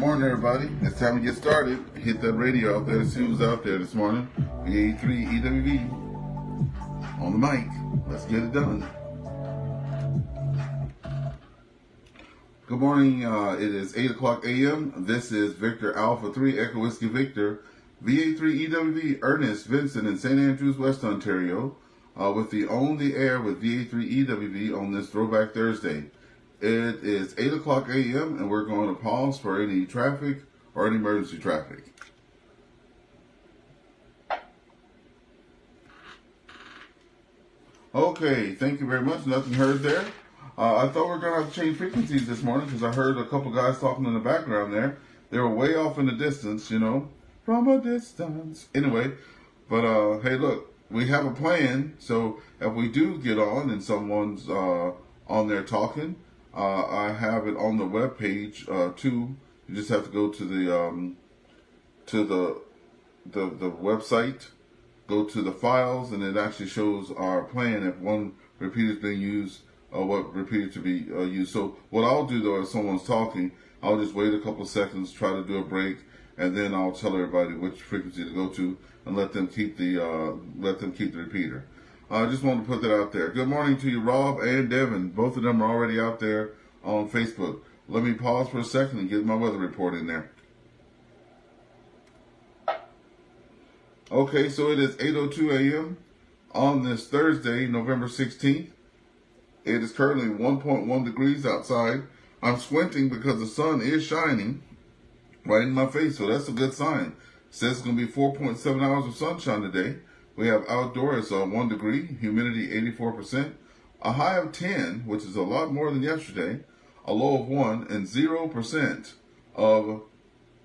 morning, everybody. It's time to get started. Hit that radio out there to see who's out there this morning. VA3EWV on the mic. Let's get it done. Good morning. It is 8 o'clock a.m. This is Victor Alpha 3 Echo Whiskey Victor, VA3EWV, Ernest, Vincent in St. Andrews, West Ontario, with the On the Air with VA3EWV on this Throwback Thursday. It is 8 o'clock a.m. and we're going to pause for any traffic or any emergency traffic. Okay, thank you very much. Nothing heard there. I thought we were going to have to change frequencies this morning because I heard a couple guys talking in the background there. They were way off in the distance, you know, from a distance. Anyway, but hey, look, we have a plan. So if we do get on and someone's on there talking, I have it on the web page too. You just have to go to the website, go to the files, and it actually shows our plan if one repeater is being used or what repeater to be used. So what I'll do though, if someone's talking, I'll just wait a couple of seconds, try to do a break, and then I'll tell everybody which frequency to go to and let them keep the repeater. I just wanted to put that out there. Good morning to you, Rob and Devin. Both of them are already out there on Facebook. Let me pause for a second and get my weather report in there. Okay, so it is 8:02 a.m. on this Thursday, November 16th. It is currently 1.1 degrees outside. I'm squinting because the sun is shining right in my face, so that's a good sign. It says it's going to be 4.7 hours of sunshine today. We have outdoors 1 degree, humidity 84%, a high of 10, which is a lot more than yesterday, a low of 1, and 0% of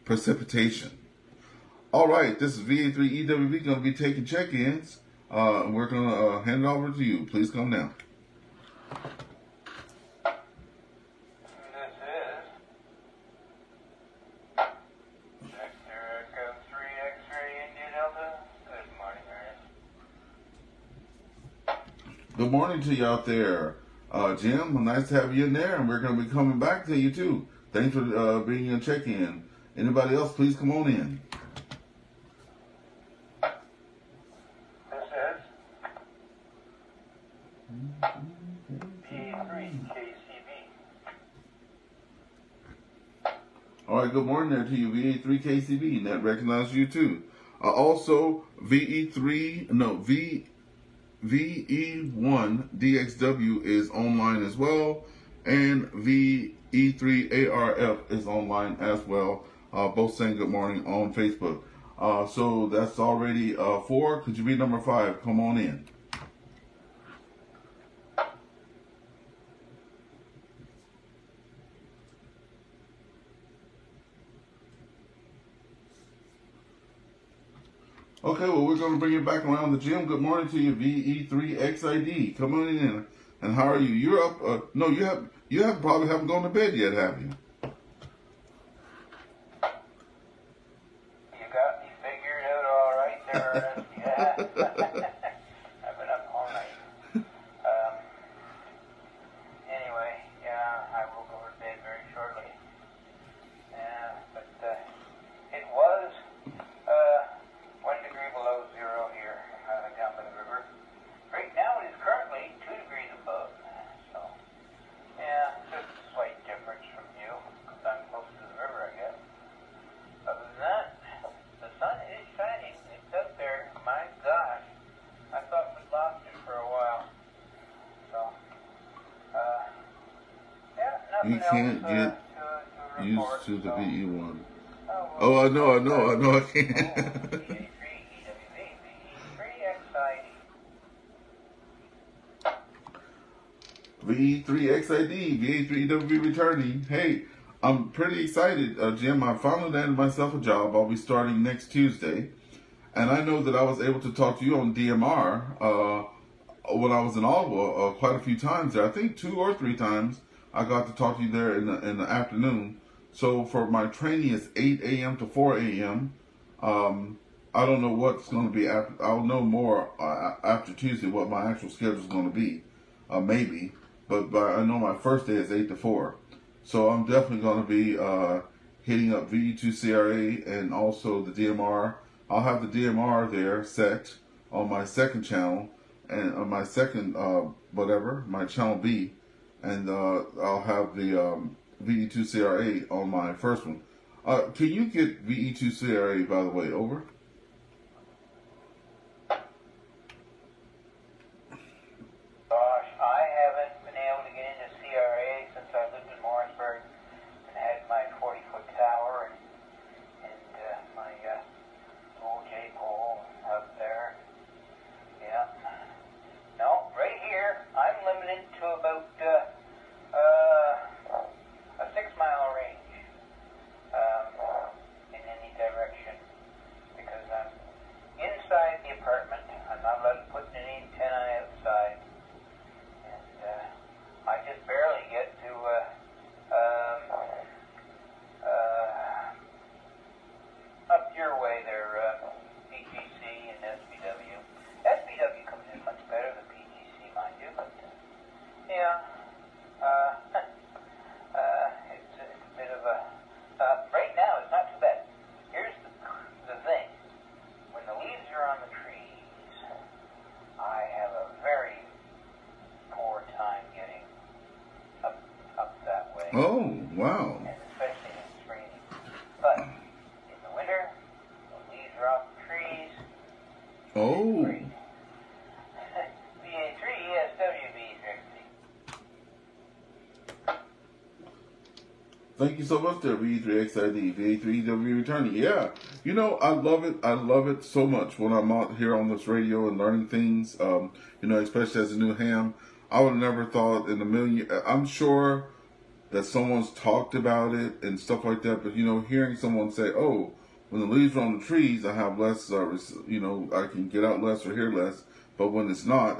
precipitation. All right, this is VA3EWV going to be taking check-ins. We're going to hand it over to you. Please come down. Good morning to you out there. Jim, nice to have you in there, and we're going to be coming back to you too. Thanks for being in check-in. Anybody else, please come on in. This is VA3KCB. All right, good morning there to you, VA3KCB, and that recognizes you too. Also, VE1DXW is online as well, and VE3ARF is online as well, both saying good morning on Facebook. So that's already 4. Could you be number 5? Come on in. Okay, well, we're going to bring it back around the gym. Good morning to you, VE3XID. Come on in. And how are you? You're up. No, you probably haven't gone to bed yet, have you? You got me figured out all right there, Ernest. Yeah. I've been up all night. Anyway, yeah, I will go to bed very shortly. Yeah, but it was 1 degree below zero here down by the river. Right now it is currently 2 degrees above. So, yeah, just a slight difference from you because I'm close to the river, I guess. Other than that, the sun is shining. It's out there. My gosh. I thought we'd lost it for a while. So, yeah, nothing You can't else get to report, used to the so. VE1. Oh, I know, I can't. VE3XID, VA3EWV returning. Hey, I'm pretty excited, Jim. I finally landed myself a job. I'll be starting next Tuesday. And I know that I was able to talk to you on DMR when I was in Ottawa quite a few times there. I think 2 or 3 times I got to talk to you there in the afternoon. So for my training, it's 8 a.m. to 4 a.m. I don't know what's going to be after. I'll know more after Tuesday what my actual schedule is going to be, maybe. But I know my first day is 8 to 4. So I'm definitely going to be hitting up VE2CRA and also the DMR. I'll have the DMR there set on my second channel and on my second my channel B, and I'll have the VE2CRA on my first one. Can you get VE2CRA, by the way? Over. Gosh, I haven't been able to get into CRA since I lived in Morrisburg and had my 40-foot tower and my old J-pole up there. Yeah. No, right here, I'm limited to about a 6-mile range in any direction because I'm inside the apartment. I'm not allowed to put any antennae outside. I just barely get to up your way there, PGC and SBW. SBW comes in much better than PGC, mind you, but yeah, it's a bit of a right now it's not too bad. Here's the thing: when the leaves are on the trees, I have a very poor time getting up that way. Oh, wow. And especially when it's raining. But in the winter, the leaves are off the trees. Oh. Great. VA3EWV. Thank you so much there, VE3XID, VA3EWV returning. Yeah, you know, I love it. I love it so much when I'm out here on this radio and learning things, you know, especially as a new ham. I would have never thought in a million. I'm sure that someone's talked about it and stuff like that, but, you know, hearing someone say, oh, when the leaves are on the trees, I have less, you know, I can get out less or hear less, but when it's not,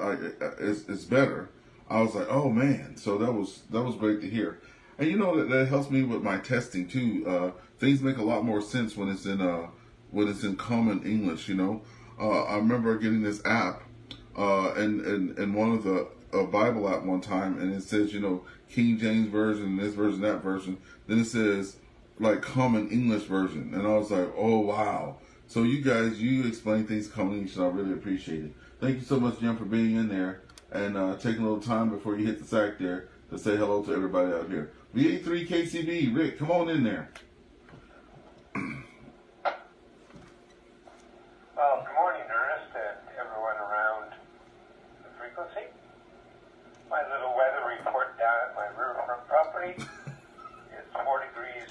it's better. I was like, oh, man. So that was great to hear. And you know that helps me with my testing too. Things make a lot more sense when it's in common English. You know, I remember getting this app in one of the Bible app one time, and it says, you know, King James version, this version, that version. Then it says like common English version, and I was like, oh wow. So you guys, you explain things common English, and I really appreciate it. Thank you so much, Jim, for being in there and taking a little time before you hit the sack there to say hello to everybody out here. VA3KCB, Rick, come on in there. Well, good morning, Ernest, and everyone around the frequency. My little weather report down at my riverfront property is 4 degrees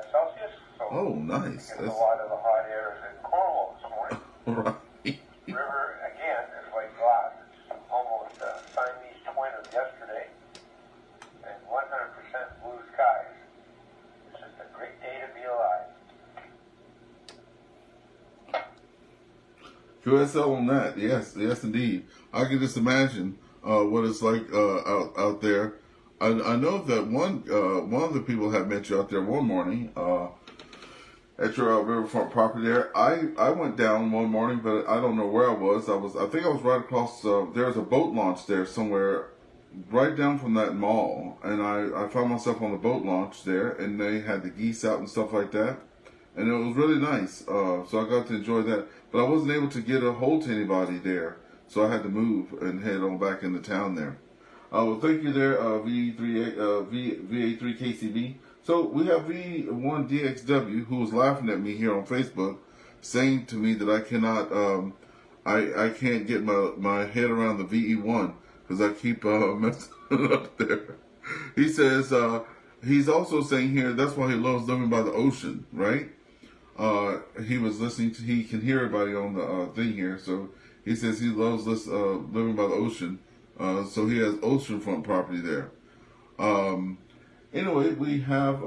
Celsius. So oh, nice. A lot of the hot air is in Cornwall this morning. Right. River, again, is like glass. It's almost a Siamese twin of yesterday. And 100% blue skies. It's just a great day to be alive. QSL on that, yes indeed. I can just imagine what it's like out there. I know that one of the people had met you out there one morning at your riverfront property there. I went down one morning, but I don't know where I was. I think I was right across. There's a boat launch there somewhere, right down from that mall, and I found myself on the boat launch there, and they had the geese out and stuff like that, and it was really nice. So I got to enjoy that, but I wasn't able to get a hold to anybody there, so I had to move and head on back into town there. Well, thank you there, VA3KCB. So we have V1DXW, who was laughing at me here on Facebook, saying to me that I cannot, I can't get my head around the VE1 because I keep messing it up there. He says he's also saying here that's why he loves living by the ocean, right? He was listening to, he can hear everybody on the thing here, so he says he loves living by the ocean. So he has oceanfront property there. Anyway, we have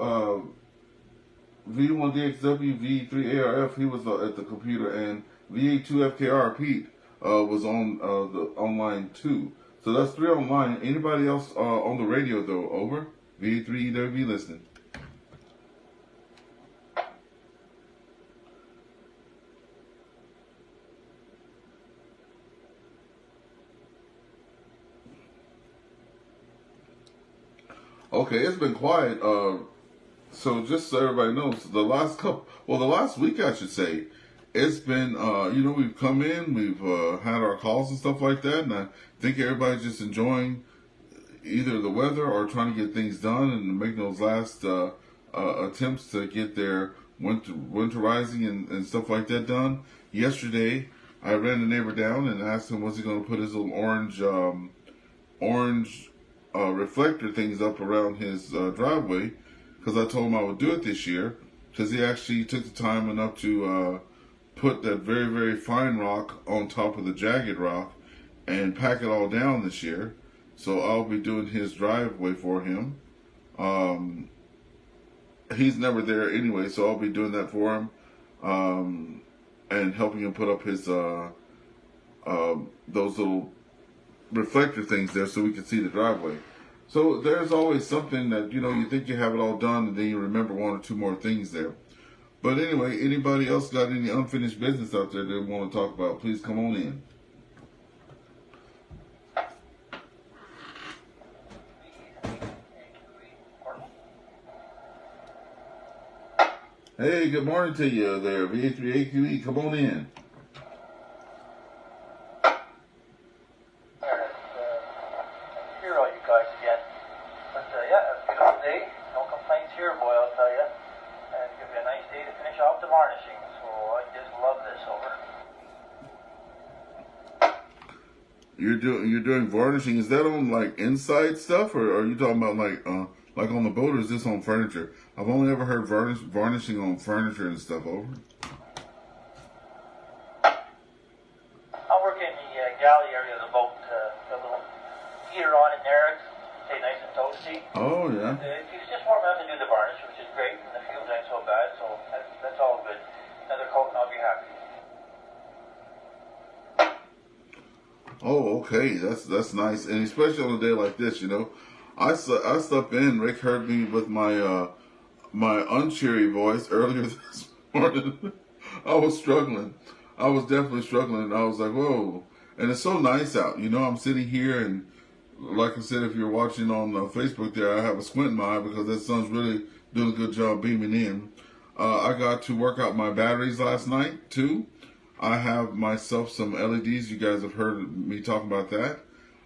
V1DXW, V3ARF, he was at the computer, and VA2FKR, Pete, was on the online too. So that's 3 online. Anybody else on the radio though? Over. VA3EWV listening. Okay, it's been quiet. So just so everybody knows, the last week I should say, it's been, we've come in, we've had our calls and stuff like that, and I think everybody's just enjoying either the weather or trying to get things done and making those last attempts to get their winterizing and stuff like that done. Yesterday, I ran the neighbor down and asked him, was he going to put his little orange reflector things up around his driveway, because I told him I would do it this year, because he actually took the time enough to put that very, very fine rock on top of the jagged rock and pack it all down this year. So I'll be doing his driveway for him. He's never there anyway, so I'll be doing that for him, and helping him put up his those little reflector things there so we can see the driveway. So there's always something that, you think you have it all done and then you remember one or two more things there. But anyway, anybody else got any unfinished business out there they want to talk about, please come on in. Hey, good morning to you there, VA3EWV, come on in. Hear all you guys again. But yeah, it's a beautiful day. No complaints here, boy, I'll tell you. And it's going to be a nice day to finish off the varnishing. So I just love this, over. You're doing varnishing. Is that on like inside stuff, or are you talking about like on the boat, or is this on furniture? I've only ever heard varnishing on furniture and stuff, over. I'll work in the galley area of the boat. The little heater on in there, stay nice and toasty. Oh yeah. It's just warm enough to do the varnish, which is great, and the fumes ain't so bad, so that's all good. Another coat and I'll be happy. Oh, okay, that's nice, and especially on a day like this, I slept in. Rick heard me with my my uncheery voice earlier this morning. I was struggling. I was definitely struggling. I was like, whoa. And it's so nice out. I'm sitting here, and like I said, if you're watching on Facebook there, I have a squint in my eye because that sun's really doing a good job beaming in. I got to work out my batteries last night, too. I have myself some LEDs. You guys have heard me talk about that.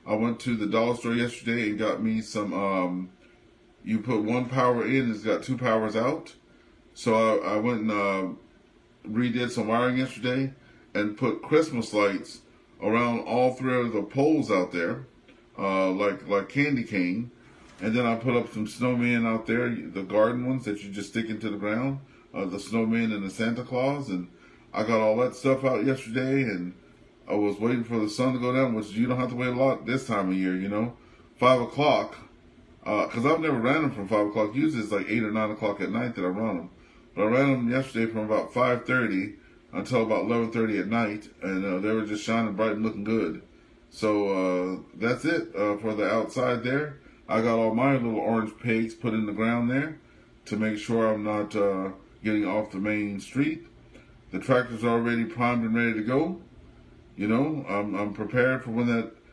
I went to the dollar store yesterday and got me some, you put one power in, it's got two powers out. So I went and redid some wiring yesterday and put Christmas lights around all three of the poles out there, like candy cane. And then I put up some snowmen out there, the garden ones that you just stick into the ground, the snowmen and the Santa Claus. And I got all that stuff out yesterday, and I was waiting for the sun to go down, which you don't have to wait a lot this time of year, 5 o'clock. Because I've never ran them from 5 o'clock. Usually it's like 8 or 9 o'clock at night that I run them. But I ran them yesterday from about 5:30 until about 11:30 at night, and they were just shining bright and looking good. So that's it for the outside there. I got all my little orange pegs put in the ground there to make sure I'm not getting off the main street. The tractor's already primed and ready to go. I'm prepared for when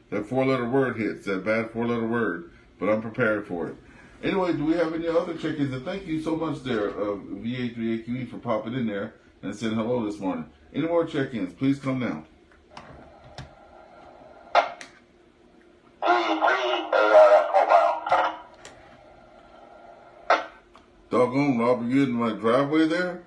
that four-letter word hits, that bad four-letter word, but I'm prepared for it. Anyway, do we have any other check-ins? And thank you so much there, VA3EWV, for popping in there and saying hello this morning. Any more check-ins, please come now. Doggone, Robert, you in my driveway there?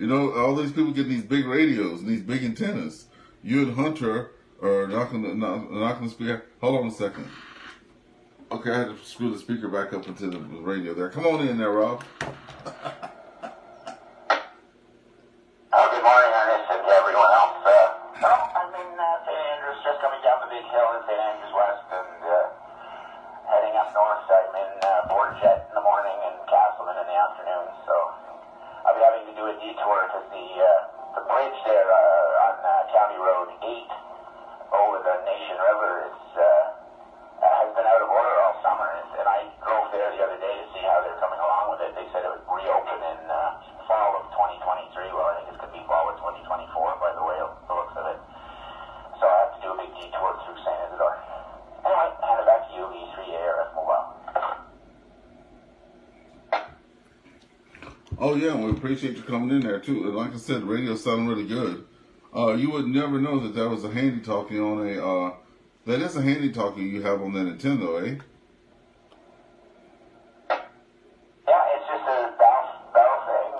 All these people get these big radios and these big antennas. You and Hunter are not gonna speak. Hold on a second. Okay, I had to screw the speaker back up into the radio there. Come on in there, Rob. Good morning, Ernest, and to everyone else. I'm in St. Andrews, just coming down the big hill in St. Andrews West, and heading up north. I'm in Borget in the morning and Castleman in the afternoon, so I'll be having to do a detour because the bridge there on County Road 8 over the Nation River has been out of order all summer, and I drove there the other day to see how they're coming along with it. They said it would reopen in fall of 2023. Well, I think it's going to be fall of 2024 by the way the looks of it. So I have to do a big detour through St. Isidore. Anyway, hand it back to you, V3 ARF Mobile. Oh yeah, we appreciate you coming in there too. And like I said, the radio sounded really good. You would never know that was a handy talkie on a. That is a handy talkie you have on that Nintendo, eh? Yeah, it's just a bell thing.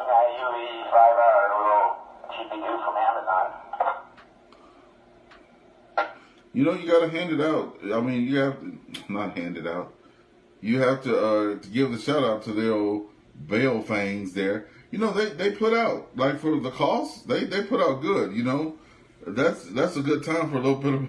UV5R, a little cheapy goo from Amazon. You know, you gotta hand it out. I mean, you have to not hand it out. You have to give the shout out to the old Bale Fangs there. You know, they put out, like, for the cost, they put out good, you know. That's a good time for a little bit of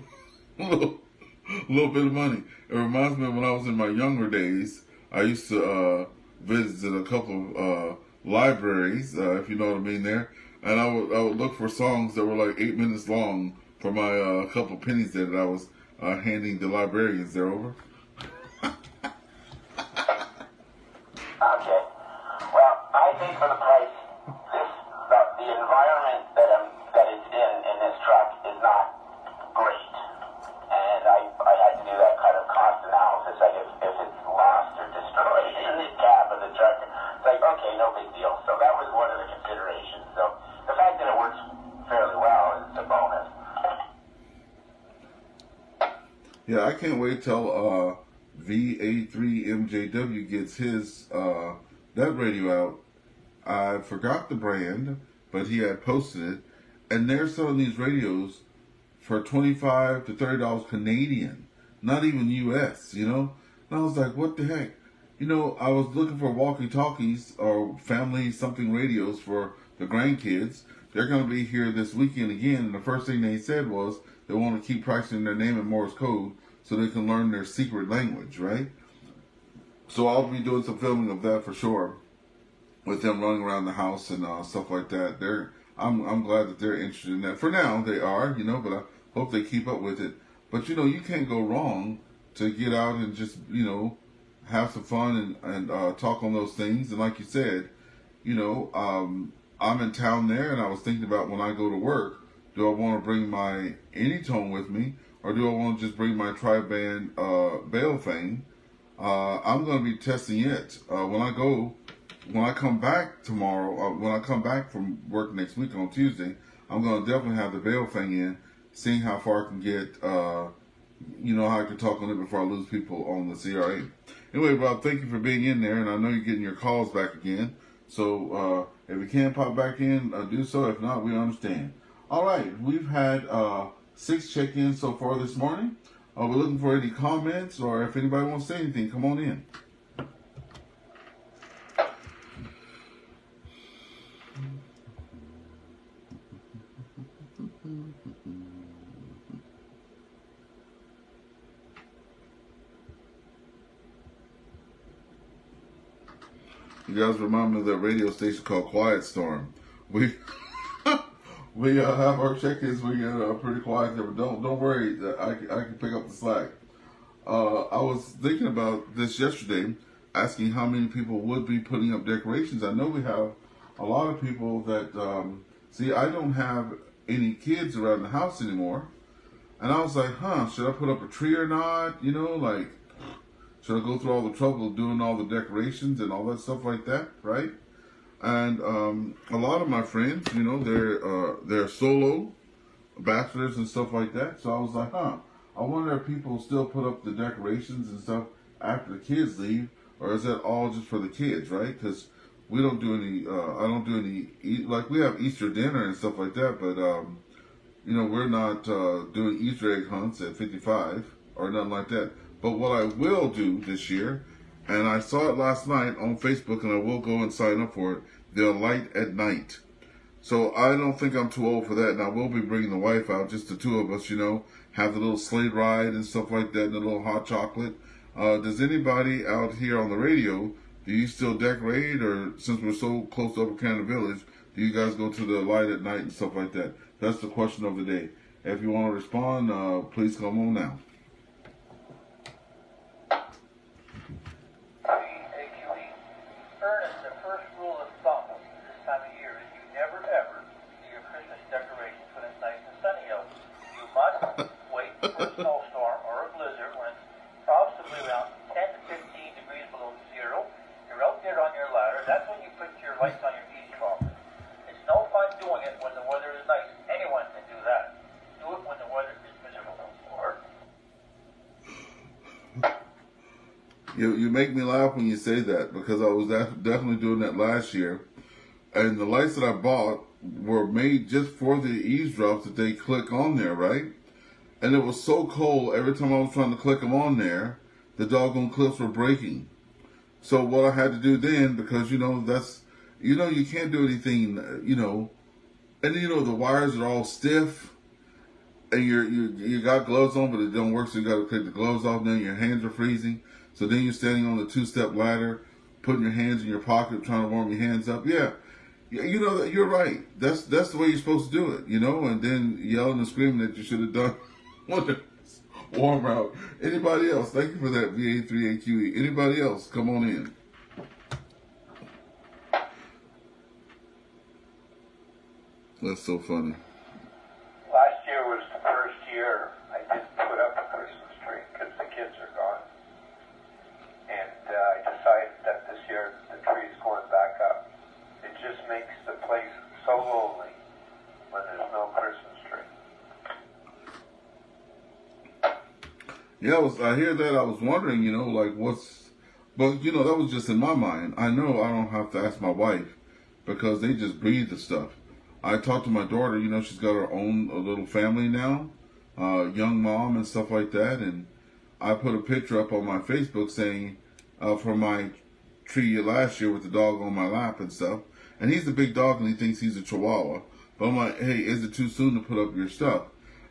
little bit of money. It reminds me of when I was in my younger days. I used to visit a couple of libraries, if you know what I mean there, and I would look for songs that were like 8 minutes long for my couple of pennies there that I was handing the librarians there over. Okay. Well, I think for the price, the environment that it's in this truck is not great. And I had to do that kind of cost analysis. Like if it's lost or destroyed in the cab of the truck, it's like, okay, no big deal. So that was one of the considerations. So the fact that it works fairly well is a bonus. Yeah, I can't wait till VA3EWV gets his that radio out. I forgot the brand, but he had posted it, and they're selling these radios for $25 to $30 Canadian, not even US. You know, and I was like, what the heck? You know, I was looking for walkie-talkies or family something radios for the grandkids. They're going to be here this weekend again, and the first thing they said was they want to keep practicing their name in Morse code so they can learn their secret language, right? So I'll be doing some filming of that for sure, with them running around the house and stuff like that. I'm glad that they're interested in that. For now, they are, you know, but I hope they keep up with it. But, you know, you can't go wrong to get out and just, you know, have some fun and talk on those things. And like you said, you know, I'm in town there, and I was thinking about when I go to work, do I want to bring my Anytone with me, or do I want to just bring my tri-band Bale Fang? I'm going to be testing it when I come back tomorrow. When I come back from work next week on Tuesday, I'm going to definitely have the Bale Fang in, seeing how far I can get. You know, how I can talk on it before I lose people on the CRA. Anyway, Rob, thank you for being in there, and I know you're getting your calls back again. So if you can pop back in, do so. If not, we understand. All right, we've had 6 check-ins so far this morning. We're looking for any comments, or if anybody wants to say anything, come on in. You guys remind me of that radio station called Quiet Storm. We have our check-ins. We get pretty quiet there, but don't worry. I can pick up the slack. I was thinking about this yesterday, asking how many people would be putting up decorations. I know we have a lot of people that see. I don't have any kids around the house anymore, and I was like, should I put up a tree or not? You know, like, should I go through all the trouble of doing all the decorations and all that stuff like that, right? And a lot of my friends, you know, they're solo bachelors and stuff like that. So I was like, I wonder if people still put up the decorations and stuff after the kids leave, or is that all just for the kids, right? Because we don't do any, I don't do any, like, we have Easter dinner and stuff like that, but, you know, we're not doing Easter egg hunts at 55 or nothing like that. But what I will do this year, and I saw it last night on Facebook, and I will go and sign up for it, they'll light at night. So I don't think I'm too old for that, and I will be bringing the wife out, just the two of us, you know, have the little sleigh ride and stuff like that, and a little hot chocolate. Does anybody out here on the radio, do you still decorate, or since we're so close to Upper Canada Village, do you guys go to the light at night and stuff like that? That's the question of the day. If you want to respond, please come on now. Ernest, the first rule of thumb this time of year is you never ever do your Christmas decorations when it's nice and sunny out. You must wait for a snowstorm or a blizzard when it's possibly around 10 to 15 degrees below zero. You're out there on your ladder. That's when you put your lights on your You make me laugh when you say that, because I was definitely doing that last year. And the lights that I bought were made just for the eavesdrops that they click on there, right? And it was so cold, every time I was trying to click them on there, the doggone clips were breaking. So what I had to do then, because, you can't do anything, and the wires are all stiff, and you got gloves on, but it don't work, so you got to take the gloves off, then your hands are freezing. So then you're standing on the 2-step ladder, putting your hands in your pocket, trying to warm your hands up. Yeah, you're right. That's the way you're supposed to do it, and then yelling and screaming that you should have done when it's warm out. Anybody else? Thank you for that, VA3EWV. Anybody else? Come on in. That's so funny. Last year was the first year I didn't put up a Christmas tree because the kids are gone. And I decided that this year the tree is going back up. It just makes the place so lonely when there's no Christmas tree. Yeah, I hear that. I was wondering, but that was just in my mind. I know I don't have to ask my wife, because they just breathe the stuff. I talked to my daughter, she's got her own little family now, young mom and stuff like that. And I put a picture up on my Facebook saying, from my tree last year with the dog on my lap and stuff. And he's a big dog and he thinks he's a Chihuahua. But I'm like, hey, is it too soon to put up your stuff?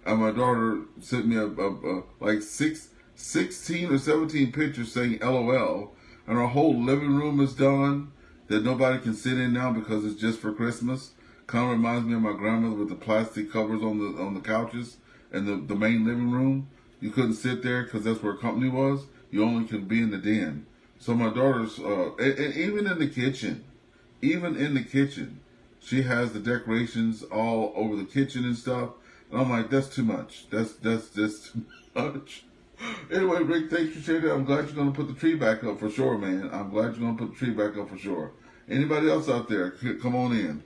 And my daughter sent me like 16 or 17 pictures saying LOL. And our whole living room is done that nobody can sit in now because it's just for Christmas. Kind of reminds me of my grandmother with the plastic covers on the couches and the main living room. You couldn't sit there because that's where company was. You only could be in the den. So my daughter's, and even in the kitchen, she has the decorations all over the kitchen and stuff. And I'm like, that's too much. That's just too much. Anyway, Rick, thanks for sharing that. I'm glad you're going to put the tree back up for sure, man. I'm glad you're going to put the tree back up for sure. Anybody else out there, come on in.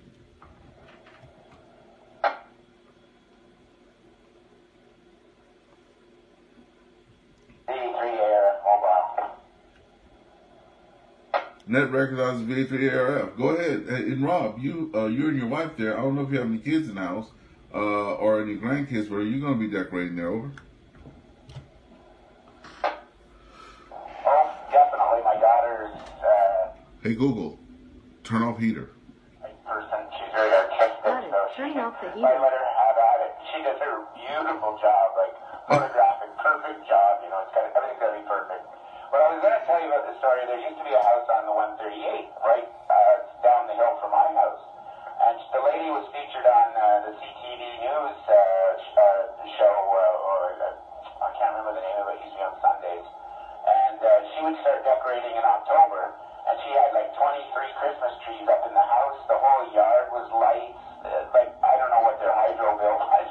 Net recognizes VA3EWV. Go ahead. And Rob, you and your wife there, I don't know if you have any kids in the house or any grandkids, but are you going to be decorating there? Over? Oh, definitely. My daughter's... Hey, Google, turn off heater. Person. She's very artistic. Turning off the heater. I let her have at it. She does a beautiful job, like photographic, perfect job. Everything's got to be perfect. But I was going to tell you about this story. There used to be a house on the 138, right down the hill from my house. And the lady was featured on the CTV News show, I can't remember the name of it. It used to be on Sundays. And she would start decorating in October. And she had like 23 Christmas trees up in the house. The whole yard was lights. I don't know what their hydro bill was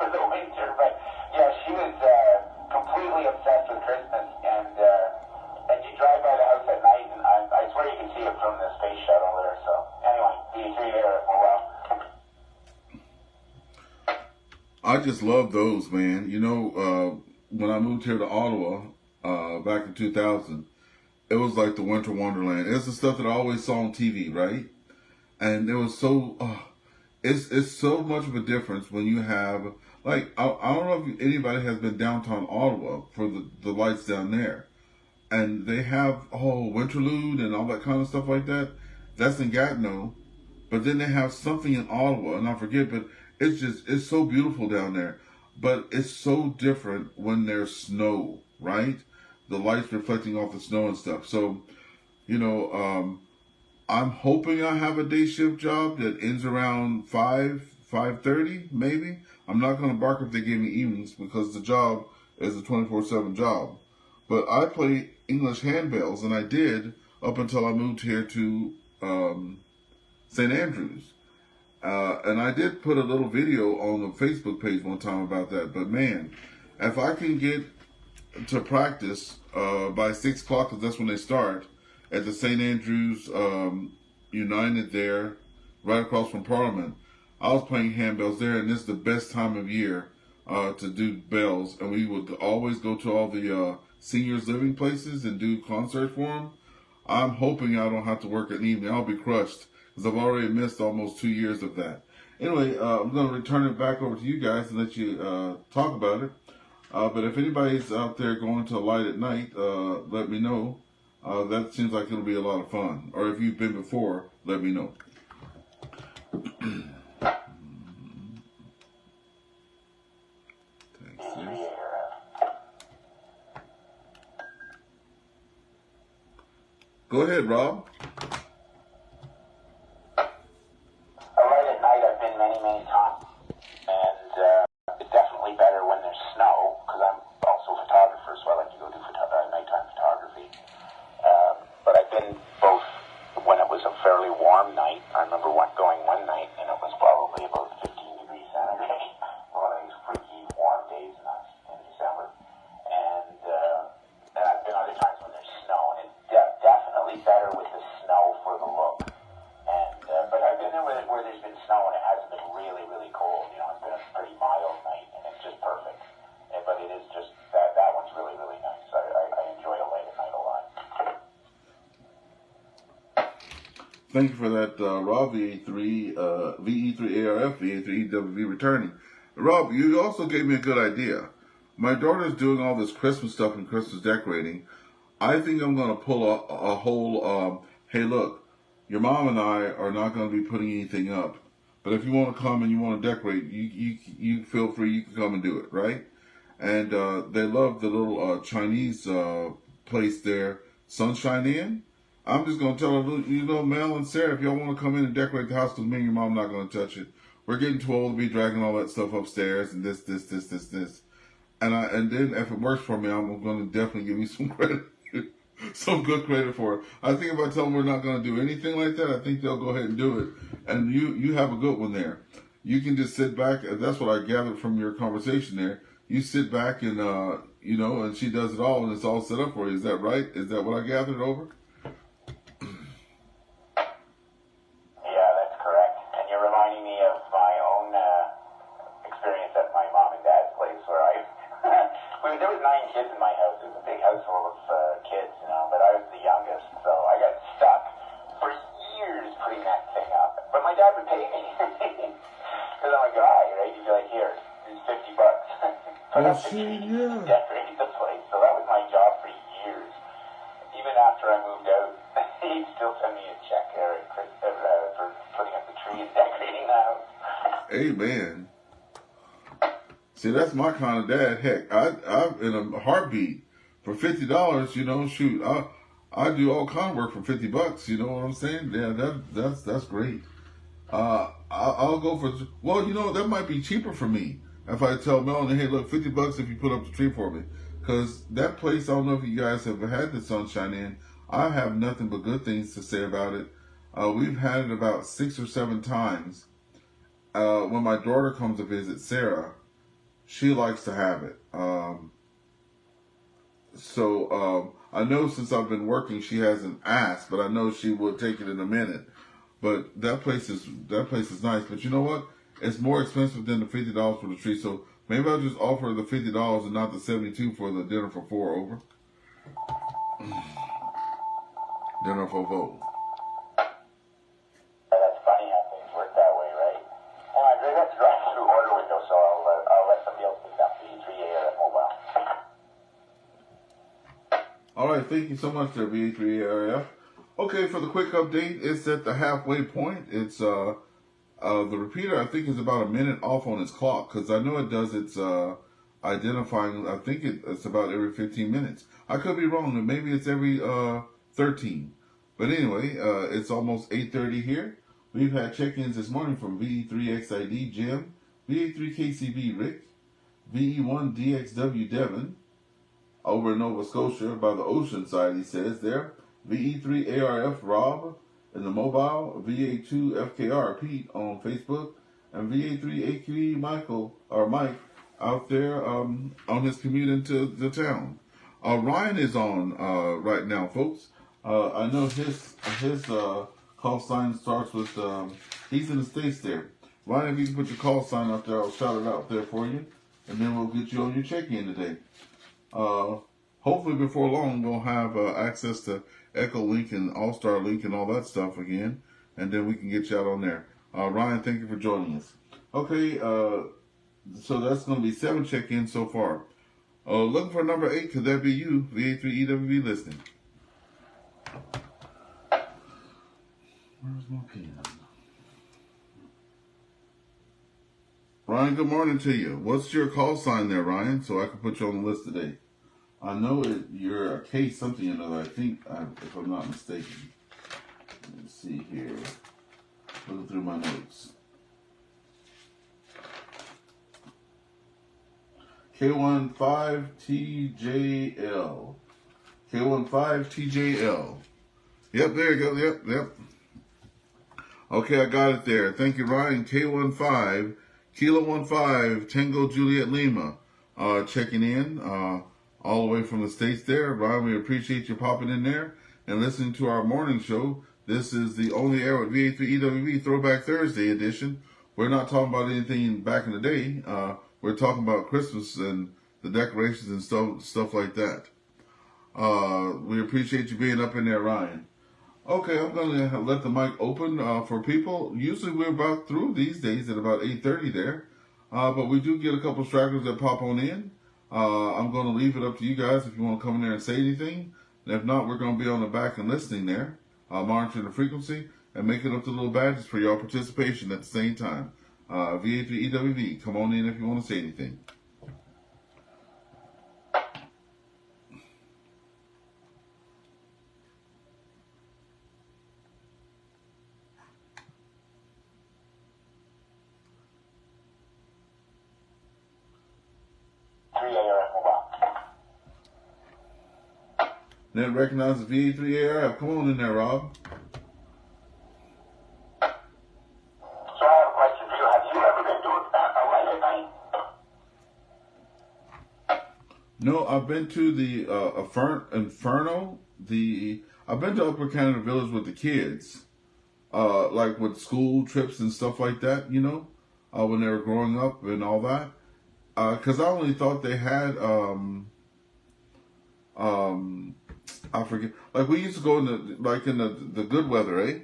for the winter. But yeah, she was completely obsessed with Christmas. And you drive by the house at night, and I swear you can see it from the space shuttle there. So anyway, VA3EWV, oh well. I just love those, man. When I moved here to Ottawa back in 2000, it was like the winter wonderland. It's the stuff that I always saw on TV, right? And it was so, it's so much of a difference when you have, I don't know if anybody has been downtown Ottawa for the lights down there. And they have, Winterlude and all that kind of stuff like that. That's in Gatineau. But then they have something in Ottawa, and I forget, but it's so beautiful down there. But it's so different when there's snow, right? The lights reflecting off the snow and stuff. So, I'm hoping I have a day shift job that ends around 5:30, maybe. I'm not going to bark if they give me evenings because the job is a 24/7 job. But I play English handbells, and I did up until I moved here to St. Andrews. And I did put a little video on the Facebook page one time about that. But man, if I can get to practice by 6 o'clock, because that's when they start, at the St. Andrews United there, right across from Parliament. I was playing handbells there, and this is the best time of year to do bells. And we would always go to all the seniors living places and do concerts for them. I'm hoping I don't have to work at an evening. I'll be crushed because I've already missed almost 2 years of that. Anyway, I'm going to return it back over to you guys and let you talk about it. But if anybody's out there going to a light at night, let me know. That seems like it'll be a lot of fun. Or if you've been before, let me know. Go ahead, Rob. A light at night I've been many, many times. And it's definitely better when there's snow, because I'm also a photographer, so I like to go do nighttime photography. But I've been both when it was a fairly warm night. I remember going one night, and it was probably about 15 degrees centigrade. One of these freaky warm days in December. And I've been other times when there's snow, and it's definitely better with the snow for the look. And but I've been there where there's been snow and it hasn't been really, really cold. You know, it's been a pretty mild night, and it's just perfect. But it is just that one's really, really nice. I enjoy a light at night a lot. Thank you for that, Rob, VE3ARF, VA3EWV returning. Rob, you also gave me a good idea. My daughter's doing all this Christmas stuff and Christmas decorating. I think I'm going to pull a whole, hey, look, your mom and I are not going to be putting anything up. But if you want to come and you want to decorate, you feel free, you can come and do it, right? And they love the little Chinese place there, Sunshine Inn. I'm just going to tell her, you know, Mel and Sarah, if y'all want to come in and decorate the house, because me and your mom not going to touch it. We're getting too old to be dragging all that stuff upstairs and this. And then if it works for me, I'm going to definitely give you some credit, some good credit for it. I think if I tell them we're not going to do anything like that, I think they'll go ahead and do it. And you have a good one there. You can just sit back. And that's what I gathered from your conversation there. You sit back and, you know, and she does it all and it's all set up for you. Is that right? Is that what I gathered over? Yeah, that's correct. And you're reminding me of my own experience at my mom and dad's place where there was 9 kids in my house. It was a big house full of kids, you know, but I was the youngest, so I got stuck for years putting that thing up. But my dad would pay me. Because I'm a guy, right? He'd be like, here, here's $50. Decorate the place. So that was my job for years. Even after I moved out, he'd still send me a check for putting up the tree and decorating the house. Amen. See, that's my kind of dad. Heck, I'm in a heartbeat for $50. You know, shoot, I do all kind of work for $50. You know what I'm saying? Yeah, that's great. I'll go for. Well, you know, that might be cheaper for me if I tell Melanie, hey, look, $50 if you put up the tree for me, because that place. I don't know if you guys have had the Sunshine Inn. I have nothing but good things to say about it. We've had it about 6 or 7 times. When my daughter comes to visit Sarah, she likes to have it. So I know since I've been working, she hasn't asked, but I know she will take it in a minute. But that place is nice. But you know what? It's more expensive than the $50 for the tree. So maybe I'll just offer the $50 and not the $72 for the dinner for 4 over. Dinner for 4. That's funny how things work that way, right? Anyway, Greg, that's drive through order window, so I'll let somebody else pick up the VA3ARF mobile. All right, thank you so much there, VA3ARF. Okay, for the quick update, it's at the halfway point. It's the repeater, I think, is about a minute off on its clock, because I know it does its identifying. I think it's about every 15 minutes. I could be wrong, and maybe it's every 13. But anyway, it's almost 8:30 here. We've had check-ins this morning from VE3XID Jim, VA3KCB Rick, VE1DXW Devin, over in Nova Scotia by the ocean side, he says there, VE3ARF Rob, in the mobile, VA2FKR Pete on Facebook, and VA3AQE Mike out there on his commute into the town. Ryan is on right now, folks. I know his call sign starts with, he's in the States there. Ryan, if you can put your call sign up there, I'll shout it out there for you, and then we'll get you on your check-in today. hopefully before long we'll have access to Echolink and AllStar link and all that stuff again, and then we can get you out on there. Ryan, thank you for joining us. Okay, so that's going to be 7 check-ins so far. Looking for number 8. Could that be you, VA3EWV listening? Where's my pen? Ryan, good morning to you. What's your call sign there, Ryan, so I can put you on the list today? I know you're a case something or another, I think, if I'm not mistaken. Let's see here. Looking through my notes. K15TJL. K15TJL. Yep, there you go. Yep. Okay, I got it there. Thank you, Ryan. K15, Kilo 15, Tango Juliet Lima. Checking in all the way from the States there. Ryan, we appreciate you popping in there and listening to our morning show. This is the only air with VA3EWV Throwback Thursday edition. We're not talking about anything back in the day. We're talking about Christmas and the decorations and stuff like that. We appreciate you being up in there, Ryan. Okay, I'm going to let the mic open for people. Usually we're about through these days at about 8:30 there. But we do get a couple stragglers that pop on in. I'm going to leave it up to you guys if you want to come in there and say anything. And if not, we're going to be on the back and listening there, monitoring the frequency, and making up the little badges for your participation at the same time. VA3EWV, come on in if you want to say anything. Net recognizes VA3ARF. Come on in there, Rob. So I have a question for you. Have you ever been to a light at night? No, I've been to the Inferno. I've been to Upper Canada Village with the kids, like with school trips and stuff like that. You know, when they were growing up and all that. Because I only thought they had I forget. Like we used to go in the good weather, eh?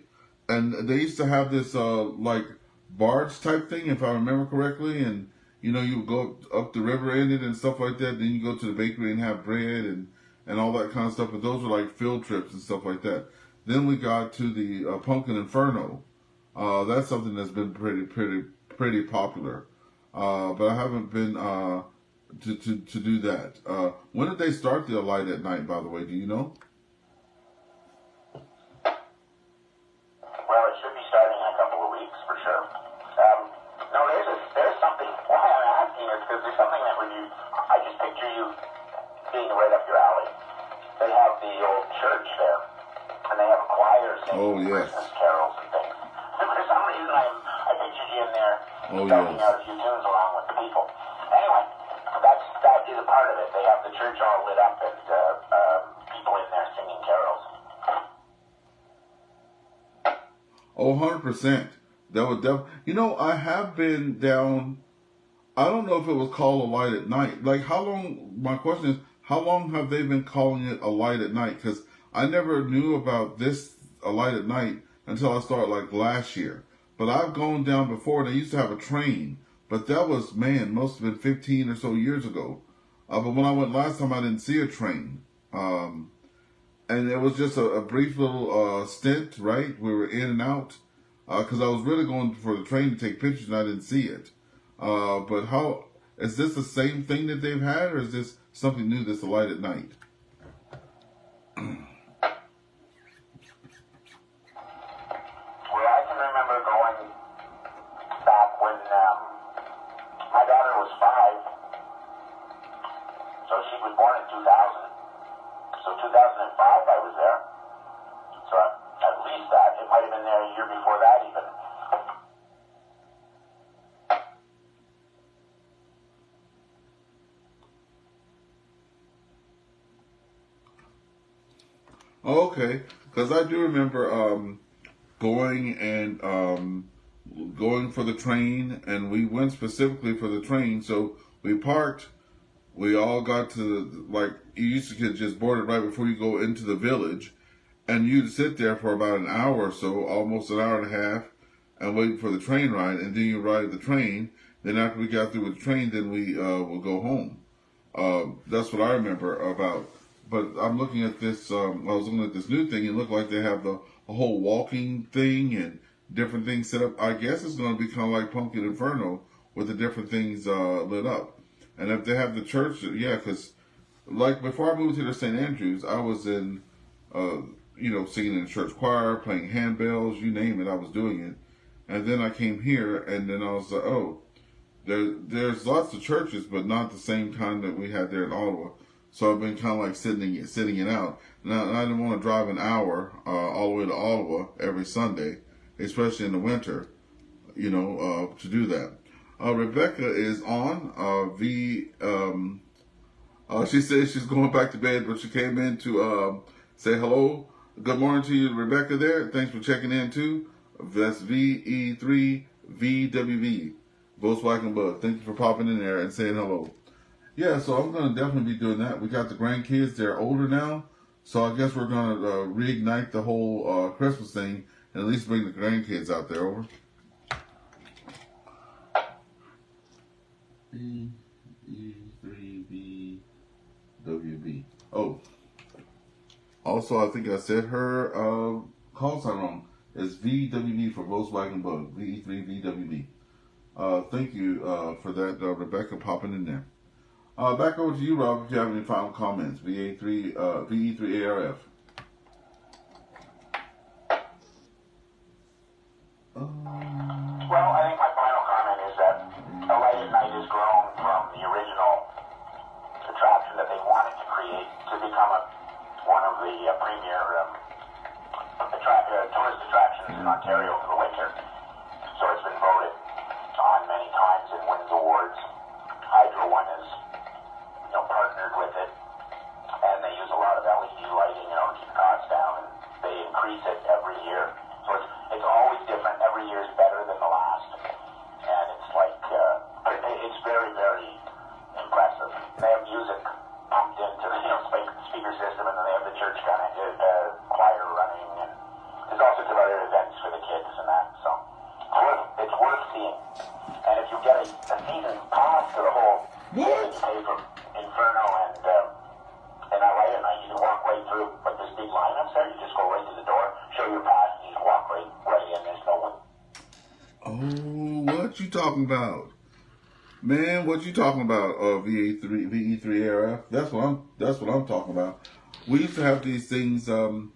And they used to have this like barge type thing, if I remember correctly. And you know, you would go up the river in it and stuff like that. Then you go to the bakery and have bread and all that kind of stuff. But those were like field trips and stuff like that. Then we got to the Pumpkin Inferno. That's something that's been pretty popular. But I haven't been to do that. When did they start the light at night, by the way? Do you know? Well, it should be starting in a couple of weeks for sure. No, there's something. Why I'm asking is because there's something that when you, I just picture you being right up your alley. They have the old church there, and they have a choir singing Christmas carols and things. And for some reason, I pictured you in there belting out a few tunes along with the people. Anyway, that is a part of it. They have the church all lit up and people in there singing carols. Oh, 100%. That would definitely. You know, I have been down. I don't know if it was called a light at night. Like, how long? My question is, how long have they been calling it a light at night? Because I never knew about this a light at night until I started like last year. But I've gone down before. They used to have a train, but that was must have been 15 or so years ago. But when I went last time, I didn't see a train. And it was just a brief little stint, right? We were in and out. Because I was really going for the train to take pictures and I didn't see it. But how, is this the same thing that they've had, or is this something new that's a light at night? Well, I can remember going back when my daughter was 5. So she was born in 2000. So 2005 I was there. So at least that. It might have been there a year before that even. Okay, because I do remember going for the train, and we went specifically for the train. So we parked we all got to, like, you used to get just boarded right before you go into the village, and you'd sit there for about an hour or so, almost an hour and a half, and wait for the train ride, and then you ride the train. Then after we got through with the train, then we would go home. That's what I remember about. But I'm looking at this, I was looking at this new thing, and it looked like they have a whole walking thing and different things set up. I guess it's going to be kind of like Pumpkin Inferno with the different things lit up. And if they have the church, yeah, because like before I moved here to St. Andrews, I was in, singing in the church choir, playing handbells, you name it, I was doing it. And then I came here, and then I was like, oh, there's lots of churches, but not the same kind that we had there in Ottawa. So I've been kind of like sitting it out. Now, I didn't want to drive an hour all the way to Ottawa every Sunday, especially in the winter, to do that. Rebecca is on. She says she's going back to bed, but she came in to say hello. Good morning to you, Rebecca there. Thanks for checking in, too. That's VA3EWV, Volkswagen Bug. Thank you for popping in there and saying hello. Yeah, so I'm going to definitely be doing that. We got the grandkids. They're older now. So I guess we're going to reignite the whole Christmas thing and at least bring the grandkids out there. Over. VA3EWV. Oh. Also, I think I said her call sign wrong. It's VWV for Volkswagen Bug. VE3VWV. Thank you for that, Rebecca, popping in there. Back over to you, Rob, if you have any final comments. VE3ARF. Well, I think my final comment is that A Light at Night has grown from the original attraction that they wanted to create to become one of the premier tourist attractions in Ontario for the winter. So it's been voted on many times and wins awards. Hydro One is partnered with it, and they use a lot of LED lighting to keep costs down, and they increase it every year. So it's always different. Every year is better than the last, and it's like it's very, very impressive. They have music pumped into the speaker system, and then they have the church kind of choir running, and there's also some other events for the kids and that. So it's worth seeing. And if you get a season pass to the whole thing, you pay for Inferno and I Light at Night, you can walk right through, but there's big lineups there. You just go right to the door, show your pass, and you just walk right in. There's no one. Oh, what you talking about, man? What you talking about? VE3ARF. That's what I'm talking about. We used to have these things before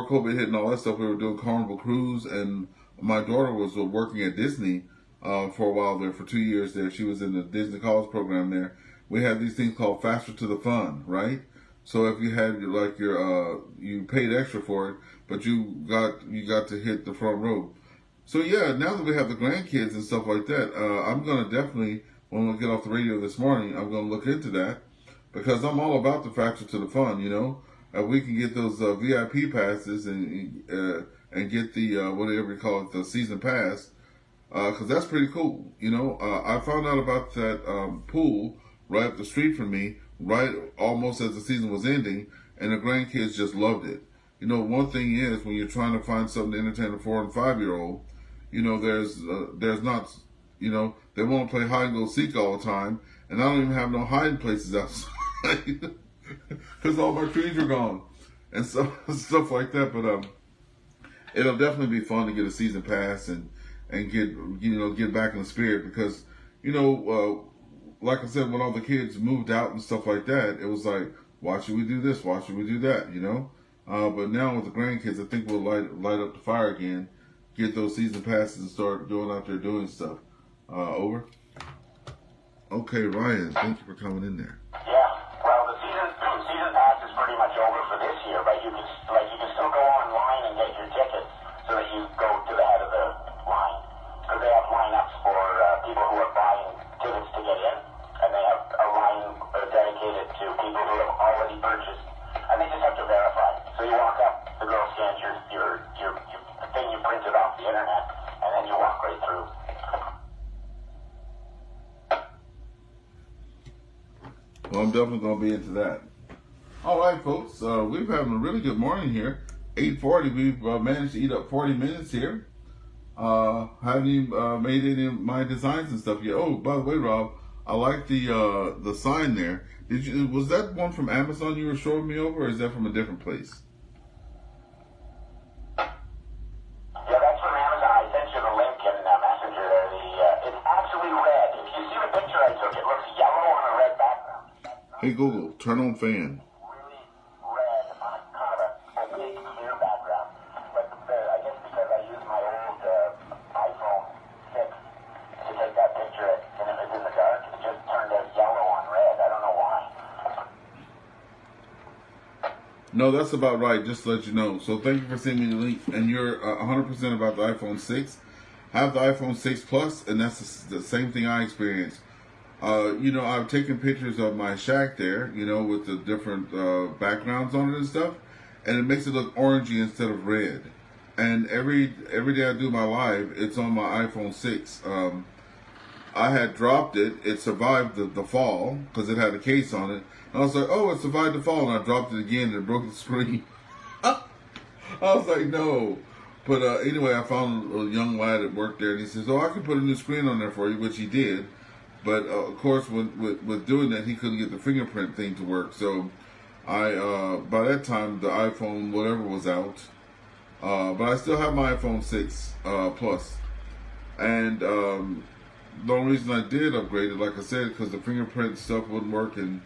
COVID hit and all that stuff. We were doing Carnival Cruise, and my daughter was working at Disney for a while there, for 2 years there. She was in the Disney College program there. We had these things called Faster to the Fun, right? So if you had you paid extra for it, but you got to hit the front row. So yeah, now that we have the grandkids and stuff like that, I'm gonna definitely, when we get off the radio this morning, I'm gonna look into that, because I'm all about the Faster to the Fun. If we can get those VIP passes and get the whatever you call it, the season pass. Because that's pretty cool. I found out about that pool right up the street from me, right almost as the season was ending, and the grandkids just loved it. One thing is, when you're trying to find something to entertain a 4 and 5-year-old, there's not, they want to play hide and go seek all the time, and I don't even have no hiding places outside because all my trees are gone and stuff like that. But it'll definitely be fun to get a season pass and get back in the spirit, because like I said, when all the kids moved out and stuff like that, it was like, why should we do this? Why should we do that? But now with the grandkids, I think we'll light up the fire again, get those season passes and start out there doing stuff. Over. Okay, Ryan, thank you for coming in there. Yeah, well, the season pass is pretty much over for this year, but you can still go online and get your tickets so that you go to the head of the line, because they have lineups for people who are buying tickets to get in, and they have a line dedicated to people who have already purchased, and they just have to verify. So you walk up, the girl scans your thing you printed off the internet, and then you walk right through. Well, I'm definitely going to be into that. All right, folks. We've having a really good morning here. 8:40. We've managed to eat up 40 minutes here. Haven't even made any of my designs and stuff yet. Oh, by the way, Rob, I like the sign there. Was that one from Amazon you were showing me over, or is that from a different place? Yeah, that's from Amazon. I sent you the link in Messenger there. It's actually red. If you see the picture I took, it looks yellow on a red background. Hey Google, turn on fan. Really red on a kind of a big clear background. But I guess because I used my old iPhone 6 to take that picture, and it was in the dark, it just turned out yellow on red. I don't know why. No, that's about right, just to let you know. So thank you for sending me the link. And you're 100% about the iPhone 6. I have the iPhone 6 Plus, and that's the same thing I experienced. I've taken pictures of my shack there, with the different backgrounds on it and stuff. And it makes it look orangey instead of red. And every day I do my live, it's on my iPhone 6. I had dropped it. It survived the fall because it had a case on it. And I was like, oh, it survived the fall. And I dropped it again and it broke the screen. I was like, no. But anyway, I found a young lad that worked there. And he says, oh, I can put a new screen on there for you, which he did. But, of course, with doing that, he couldn't get the fingerprint thing to work. So by that time, the iPhone whatever was out. But I still have my iPhone 6 Plus. And the only reason I did upgrade it, like I said, because the fingerprint stuff wouldn't work, and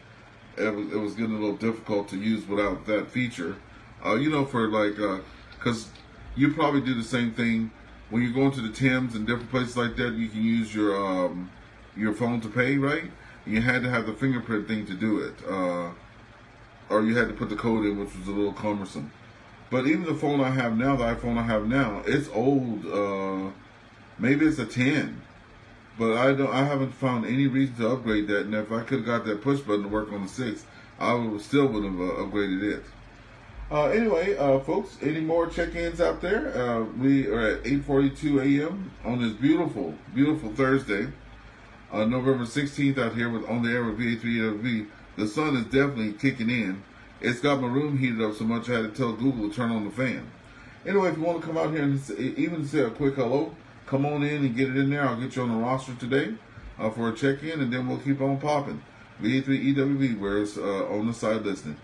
it was getting a little difficult to use without that feature. Because you probably do the same thing when you go into the Timbs and different places like that. You can use your phone to pay, right? And you had to have the fingerprint thing to do it, or you had to put the code in, which was a little cumbersome. But even the phone I have now, the iPhone I have now, it's old. Maybe it's a 10. But I haven't found any reason to upgrade that. And if I could have got that push button to work on the 6, I still would have upgraded it. Anyway, folks, any more check-ins out there? We are at 8:42 a.m. on this beautiful, beautiful Thursday, November 16th out here on the air with VA3EWV. The sun is definitely kicking in. It's got my room heated up so much I had to tell Google to turn on the fan. Anyway, if you want to come out here and even say a quick hello, come on in and get it in there. I'll get you on the roster today for a check-in, and then we'll keep on popping. VA3EWV, where it's on the side listening.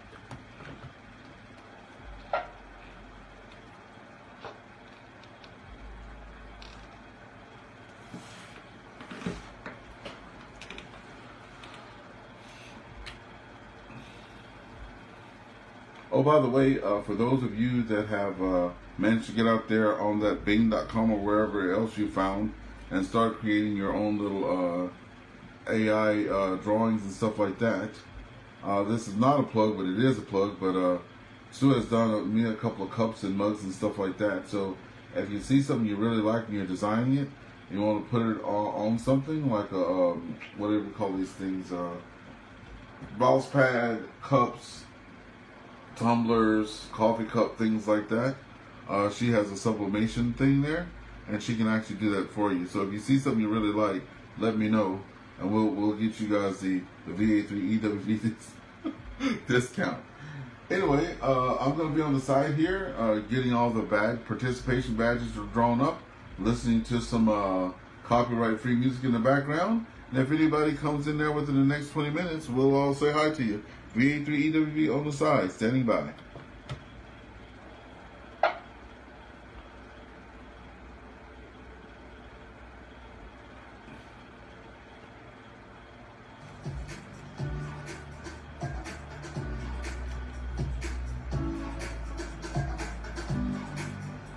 Oh, by the way, for those of you that have managed to get out there on that Bing.com or wherever else you found and start creating your own little AI drawings and stuff like that, this is not a plug, but it is a plug. But Sue has done me a couple of cups and mugs and stuff like that. So if you see something you really like and you're designing it, you want to put it on something like a whatever you call these things, mouse pad, cups, tumblers, coffee cup, things like that. She has a sublimation thing there, and she can actually do that for you. So if you see something you really like, let me know, and we'll get you guys the VA3EWV discount. Anyway, I'm going to be on the side here, getting all the participation badges drawn up, listening to some copyright-free music in the background. And if anybody comes in there within the next 20 minutes, we'll all say hi to you. VA3EWV on the side, standing by.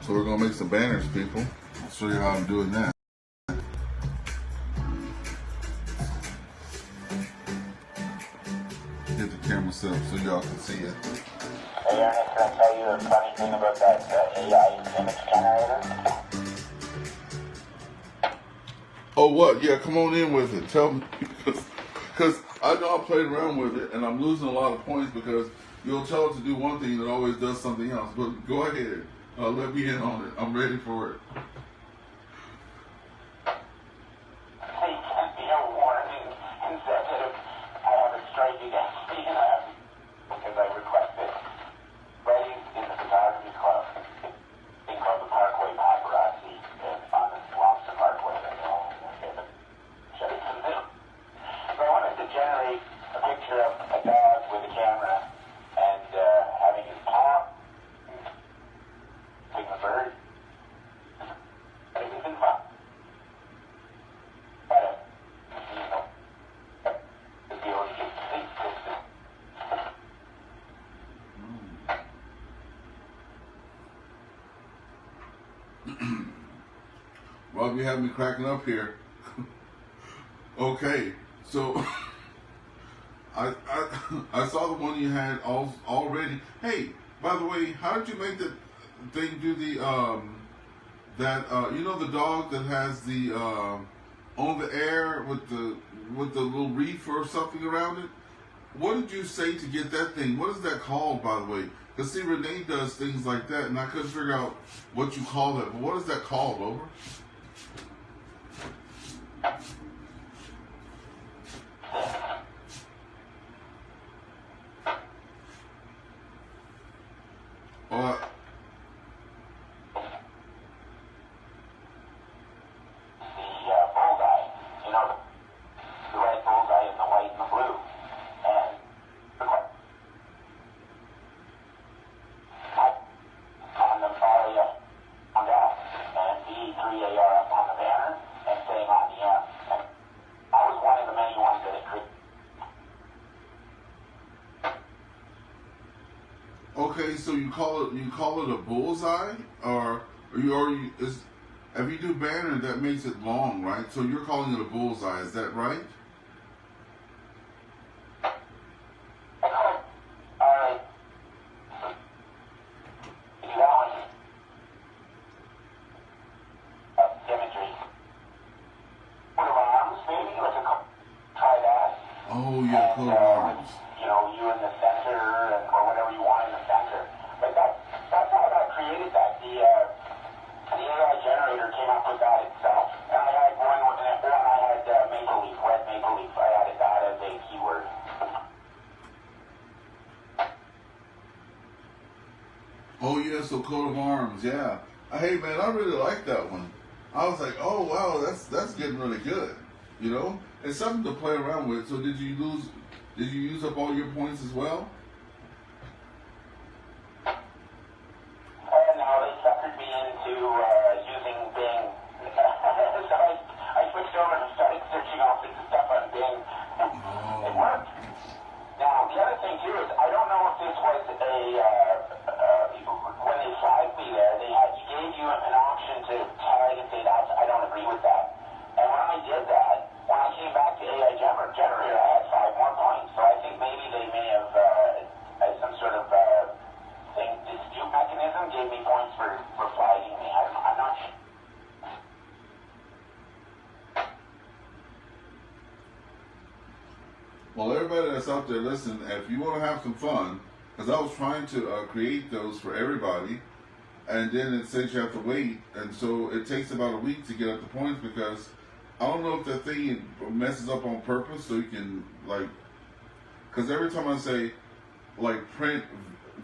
So we're going to make some banners, people. I'll show you how I'm doing that. Get the camera set up so y'all can see it. Hey, Ernest, can I tell you a funny thing about that AI image generator? Oh, what? Yeah, come on in with it. Tell me. Because I know I played around with it, and I'm losing a lot of points because you'll tell it to do one thing and it always does something else. But go ahead. Let me in on it. I'm ready for it. Hey, sent me a warning and said that if I have a strike again, Rob, you have me cracking up here. Okay, so I saw the one you had already. Hey, by the way, how did you make the thing do the you know the dog that has the on the air with the little reef or something around it? What did you say to get that thing? What is that called, by the way? Because see, Renee does things like that, and I couldn't figure out what you call it. But what is that called, over? Okay, so you call it a bullseye, or if you do banner, that makes it long, right? So you're calling it a bullseye, is that right? Oh yeah, coat of arms. You know, you in the center or whatever you want in the center. But that's how I created that. The AI generator came up with that itself. And I had one I had maple leaf, red maple leaf. I added that as a keyword. Oh yeah, so coat of arms, yeah. Hey man, I really like that one. I was like, oh wow, that's getting really good. You know? It's something to play around with. So did you use up all your points as well? No, they suckered me into using Bing. So I switched over and started searching all sorts of stuff on Bing. It worked. Now, the other thing too is I don't know if this was when they flagged me there, he gave you an option to tag and say that I don't agree with that. And when I did that, when I came back to AI Generator, I had 5 more points. So I think maybe they may have, as some sort of dispute mechanism, gave me points for flagging me. I'm not sure. Well, everybody that's out there, listen, if you want to have some fun, because I was trying to create those for everybody, and then it says you have to wait, and so it takes about a week to get up the points, because I don't know if that thing messes up on purpose, so you can, like, because every time I say, like, print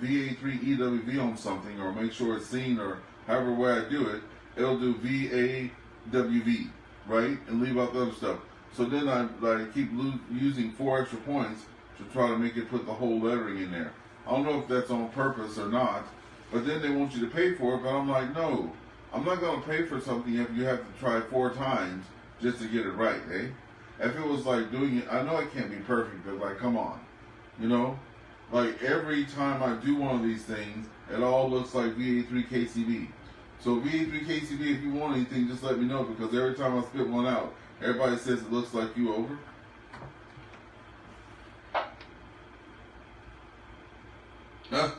VA3EWV on something, or make sure it's seen, or however way I do it, it'll do VAWV, right, and leave out the other stuff. So then I keep using 4 extra points to try to make it put the whole lettering in there. I don't know if that's on purpose or not, but then they want you to pay for it, but I'm like, no, I'm not going to pay for something if you have to try 4 times just to get it right, eh? If it was like doing it, I know it can't be perfect, but like, come on, you know? Like every time I do one of these things, it all looks like VA3KCB. So VA3KCB, if you want anything, just let me know, because every time I spit one out, everybody says it looks like you, over. Huh?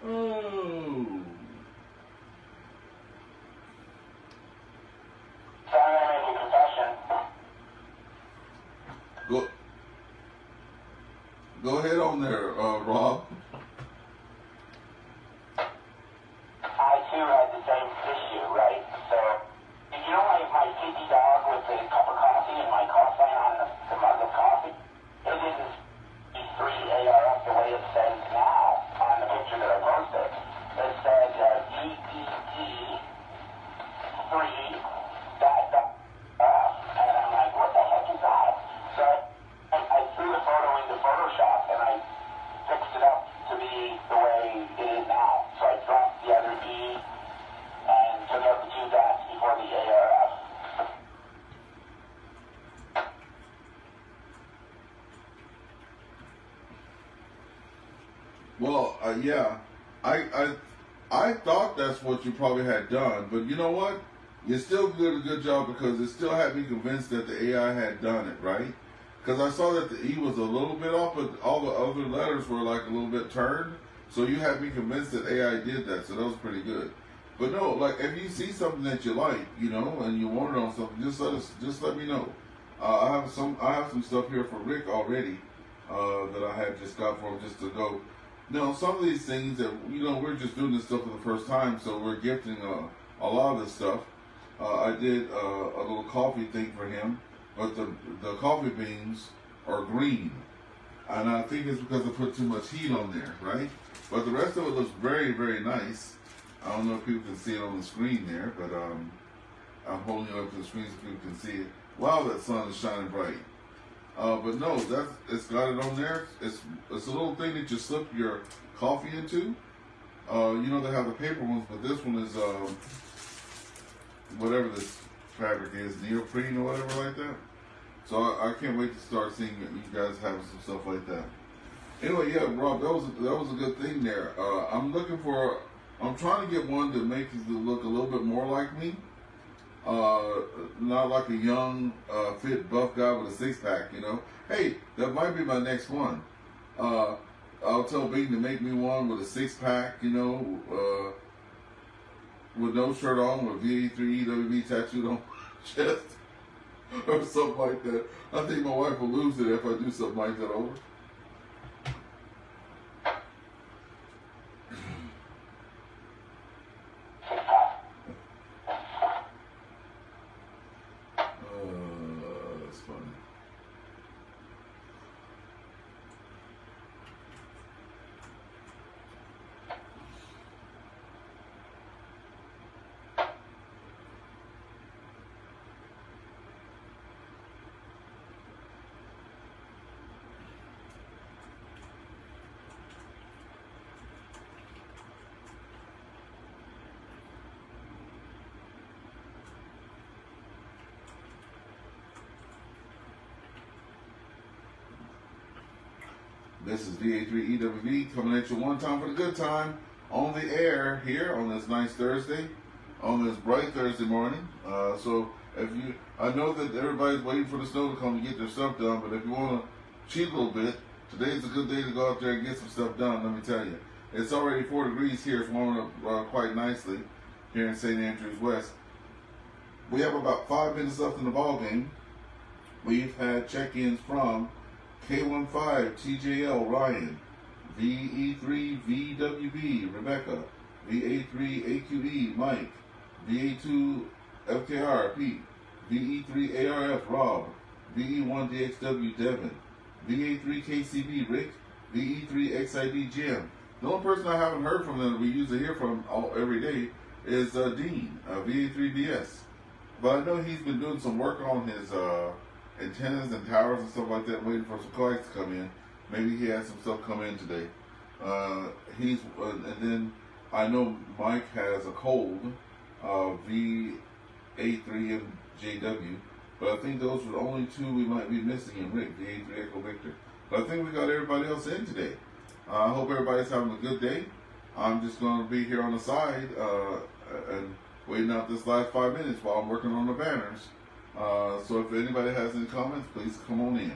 Oh. So I'm going to make a confession. Go ahead on there, Rob. I too had the same issue, right? So, you know my sleepy dog with the cup of coffee and my call sign on the mug of coffee? It isn't V3ARF the way it says now on the picture that I posted. It said VET3 and I'm like, what the heck is that? So I threw the photo into Photoshop and I fixed it up to be the way it is now. So I dropped the other E and took out the 2 dots before the ARF. Well, yeah, I thought that's what you probably had done. But you know what? You still did a good job because it still had me convinced that the AI had done it, right? Because I saw that the E was a little bit off, but all the other letters were like a little bit turned. So you had me convinced that AI did that, so that was pretty good. But no, like if you see something that you like, you know, and you want it on something, just let me know. I have some stuff here for Rick already that I had just got for him just to go. Now, some of these things that, you know, we're just doing this stuff for the first time, so we're gifting a lot of this stuff. I did a little coffee thing for him, but the coffee beans are green. And I think it's because I put too much heat on there, right? But the rest of it looks very, very nice. I don't know if people can see it on the screen there, but I'm holding it up to the screen so people can see it. Wow, that sun is shining bright. But no, it's got it on there. It's a little thing that you slip your coffee into. You know, they have the paper ones, but this one is whatever this fabric is, neoprene or whatever like that. So I can't wait to start seeing you guys having some stuff like that. Anyway, yeah, Rob, that was a good thing there. I'm trying to get one that makes it look a little bit more like me. Not like a young, fit, buff guy with a six-pack, you know. Hey, that might be my next one. I'll tell Bing to make me one with a six-pack, you know, with no shirt on, with VA3EWV tattooed on my chest, or something like that. I think my wife will lose it if I do something like that over. That's funny. This is VA3EWV coming at you one time for the good time on the air here on this nice Thursday, on this bright Thursday morning. So I know that everybody's waiting for the snow to come to get their stuff done, but if you want to cheat a little bit, today's a good day to go out there and get some stuff done, let me tell you. It's already 4 degrees here. It's warming up quite nicely here in St. Andrews West. We have about 5 minutes left in the ball game. We've had check-ins from K15 TJL Ryan, VE3VWB Rebecca, VA3AQE Mike, VA2 FKR Pete, VE3ARF Rob, VE1DXW Devin, VA3KCB Rick, VE3XID Jim. The only person I haven't heard from that we usually hear from every day is Dean, VA3BS. But I know he's been doing some work on his antennas and towers and stuff like that, waiting for some clients to come in. Maybe he has some stuff come in today. And then I know Mike has a cold, VA3MJW, but I think those are the only 2 we might be missing in Rick, VA3 Echo Victor. But I think we got everybody else in today. I hope everybody's having a good day. I'm just going to be here on the side and waiting out this last 5 minutes while I'm working on the banners. So if anybody has any comments, please come on in.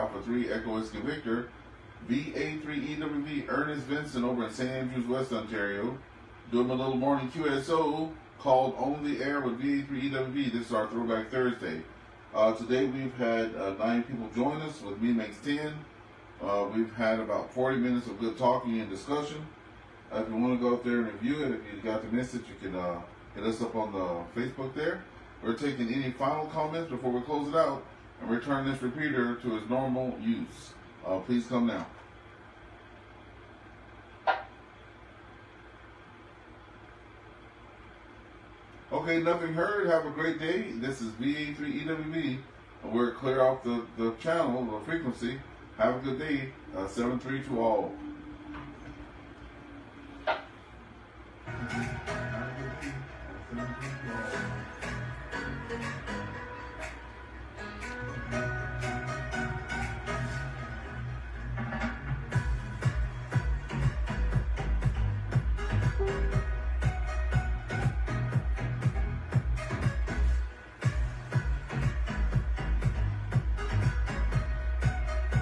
Alpha 3 Echo Whiskey Victor, VA3EWV Ernest Vincent over in St. Andrews, West Ontario, doing my little morning QSO called On the Air with VA3EWV. This is our Throwback Thursday. Today we've had 9 people join us, with me makes 10. We've had about 40 minutes of good talking and discussion. If you want to go up there and review it, if you got to miss it, you can hit us up on the Facebook there. We're taking any final comments before we close it out and return this repeater to its normal use. Please come now. Okay, nothing heard. Have a great day. This is VA3EWV. We're clear off the channel, the frequency. Have a good day. 7-3 to all.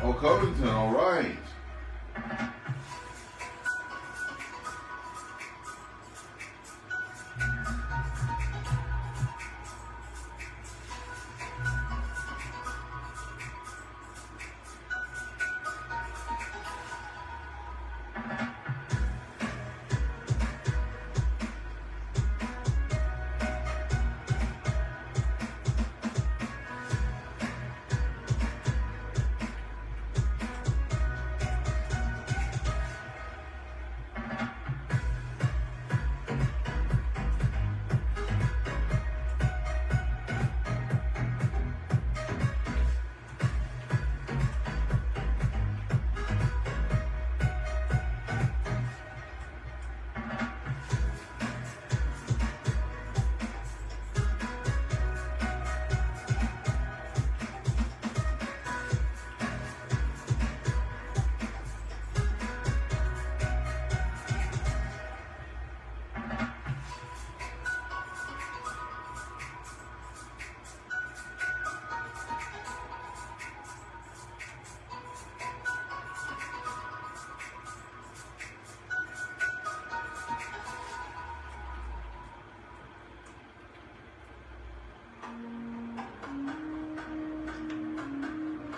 Oh, Covington, all right.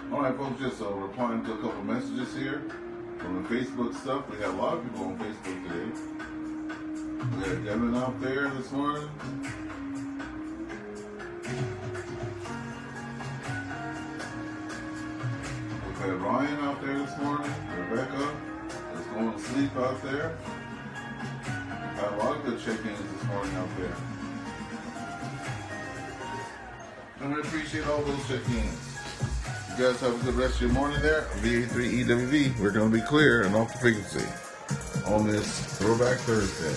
Alright folks, just replying to a couple messages here from the Facebook stuff. We had a lot of people on Facebook today. We had Devin out there this morning. We had Ryan out there this morning. Rebecca is going to sleep out there. We had a lot of good check-ins this morning out there. And I appreciate all those check-ins. You guys have a good rest of your morning there. VA3EWV. We're going to be clear and off the frequency on this Throwback Thursday.